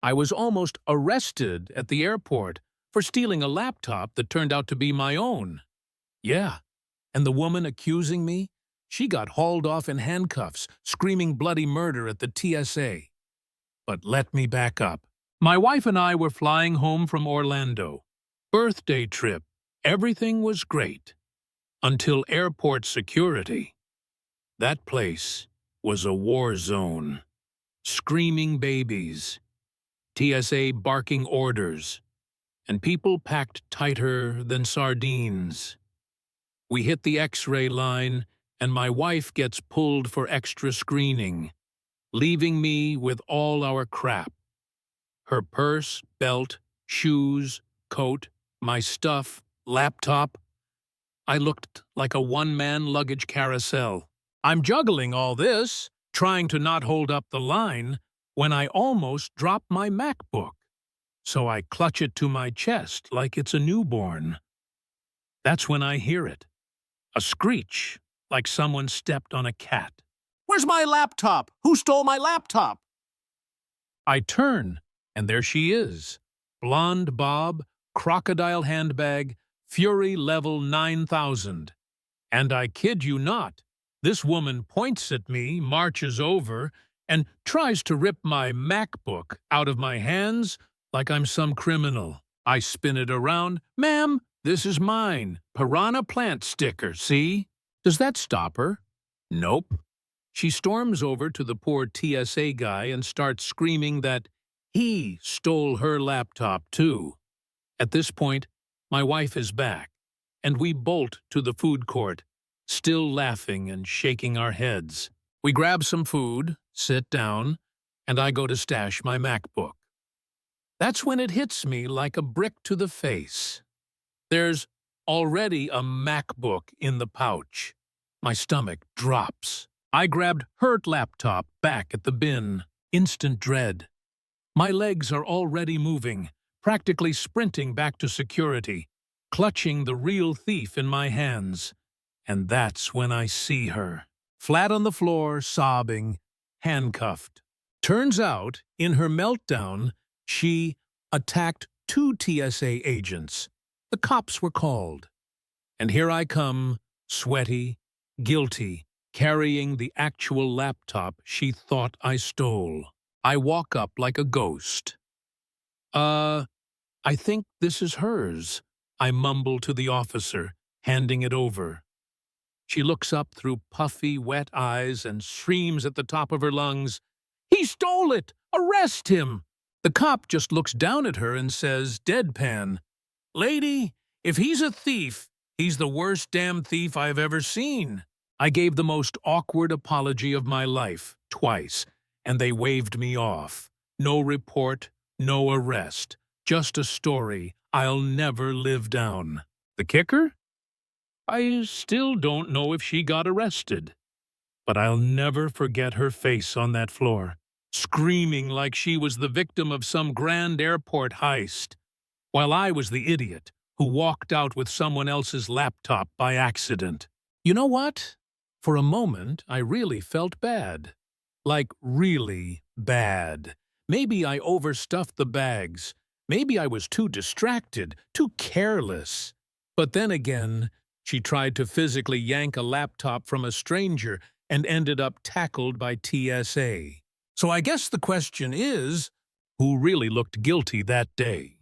I was almost arrested at the airport for stealing a laptop that turned out to be my own. Yeah, and the woman accusing me, she got hauled off in handcuffs, screaming bloody murder at the TSA. But let me back up. My wife and I were flying home from Orlando. Birthday trip. Everything was great. Until airport security. That place was a war zone. Screaming babies, TSA barking orders, and people packed tighter than sardines. We hit the X-ray line, and my wife gets pulled for extra screening, leaving me with all our crap. Her purse, belt, shoes, coat, my stuff, laptop. I looked like a one-man luggage carousel. I'm juggling all this, trying to not hold up the line, when I almost drop my MacBook. So I clutch it to my chest like it's a newborn. That's when I hear it. A screech, like someone stepped on a cat. Where's my laptop? Who stole my laptop? I turn, and there she is. Blonde bob, crocodile handbag, fury level 9,000. And I kid you not, this woman points at me, marches over, and tries to rip my MacBook out of my hands like I'm some criminal. I spin it around. Ma'am, this is mine. Piranha plant sticker, see? Does that stop her? Nope. She storms over to the poor TSA guy and starts screaming that he stole her laptop too. At this point, my wife is back, and we bolt to the food court, still laughing and shaking our heads. We grab some food, sit down, and I go to stash my MacBook. That's when it hits me like a brick to the face. There's already a MacBook in the pouch. My stomach drops. I grabbed her laptop back at the bin. Instant dread. My legs are already moving, practically sprinting back to security, clutching the real thief in my hands. And that's when I see her, flat on the floor, sobbing, handcuffed. Turns out, in her meltdown, she attacked 2 TSA agents. The cops were called. And here I come, sweaty, guilty, carrying the actual laptop she thought I stole. I walk up like a ghost. I think this is hers," I mumble to the officer, handing it over. She looks up through puffy, wet eyes and screams at the top of her lungs, "He stole it! Arrest him!" The cop just looks down at her and says, deadpan, "Lady, if he's a thief, he's the worst damn thief I've ever seen." I gave the most awkward apology of my life, twice, and they waved me off. No report, no arrest, just a story I'll never live down. The kicker? I still don't know if she got arrested. But I'll never forget her face on that floor, screaming like she was the victim of some grand airport heist, while I was the idiot who walked out with someone else's laptop by accident. You know what? For a moment, I really felt bad. Like, really bad. Maybe I overstuffed the bags. Maybe I was too distracted, too careless. But then again, she tried to physically yank a laptop from a stranger and ended up tackled by TSA. So I guess the question is, who really looked guilty that day?